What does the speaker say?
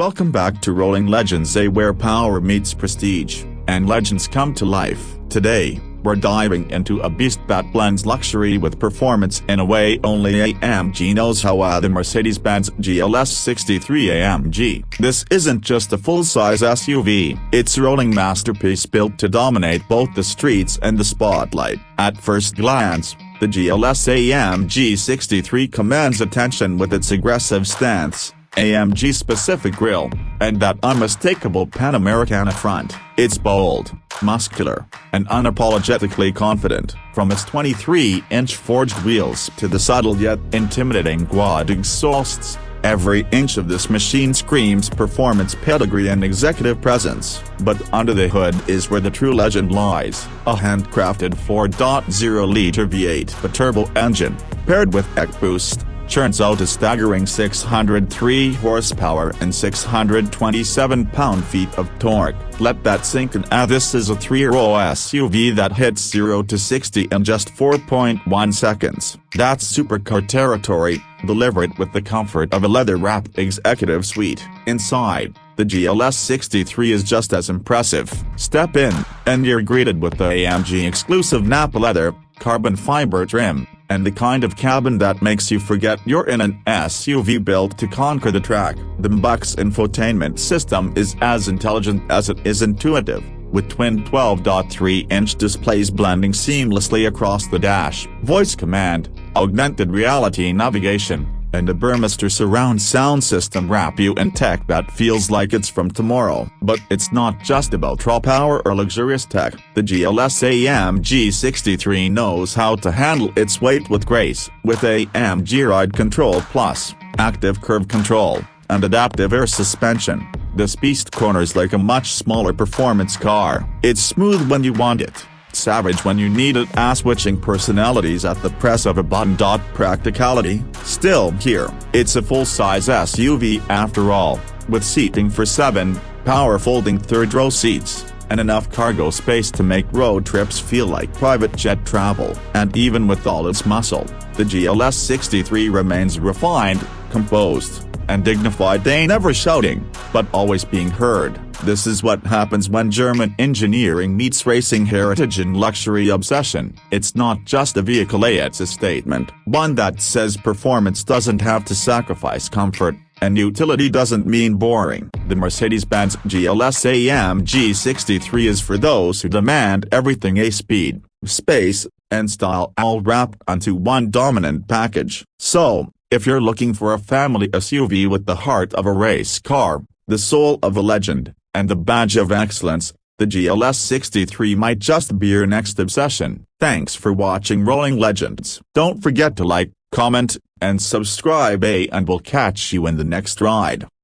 Welcome back to Rolling Legends, where power meets prestige, and legends come to life. Today, we're diving into a beast that blends luxury with performance in a way only AMG knows how. The Mercedes-Benz GLS 63 AMG. This isn't just a full-size SUV, it's a rolling masterpiece built to dominate both the streets and the spotlight. At first glance, the GLS AMG 63 commands attention with its aggressive stance, AMG-specific grille, and that unmistakable Pan-Americana front. It's bold, muscular, and unapologetically confident. From its 23-inch forged wheels to the subtle yet intimidating quad exhausts, every inch of this machine screams performance, pedigree and executive presence. But under the hood is where the true legend lies. A handcrafted 4.0-liter V8 biturbo engine, paired with EcoBoost, churns out a staggering 603 horsepower and 627 pound-feet of torque. Let that sink in. This is a 3-row SUV that hits 0 to 60 in just 4.1 seconds. That's supercar territory, delivered with the comfort of a leather-wrapped executive suite. Inside, the GLS 63 is just as impressive. Step in, and you're greeted with the AMG exclusive Napa leather, carbon fiber trim, and the kind of cabin that makes you forget you're in an SUV built to conquer the track. The MBUX infotainment system is as intelligent as it is intuitive, with twin 12.3-inch displays blending seamlessly across the dash. Voice command, augmented reality navigation, and a Burmester surround sound system wrap you in tech that feels like it's from tomorrow. But it's not just about raw power or luxurious tech. The GLS AMG 63 knows how to handle its weight with grace. With AMG Ride Control Plus, active curve control, and adaptive air suspension, this beast corners like a much smaller performance car. It's smooth when you want it, savage when you need it, switching personalities at the press of a button. Practicality, still here. It's a full-size SUV after all, with seating for 7 power folding third-row seats, and enough cargo space to make road trips feel like private jet travel. And even with all its muscle, the GLS 63 remains refined, composed, and dignified. They never shouting, but always being heard. This is what happens when German engineering meets racing heritage and luxury obsession. It's not just a vehicle, it's a statement, one that says performance doesn't have to sacrifice comfort, and utility doesn't mean boring. The Mercedes-Benz GLS AMG 63 is for those who demand everything: speed, space, and style, all wrapped onto one dominant package. So, if you're looking for a family SUV with the heart of a race car, the soul of a legend, and the badge of excellence, the GLS 63 might just be your next obsession. Thanks for watching Rolling Legends. Don't forget to like, comment, and subscribe, and we'll catch you in the next ride.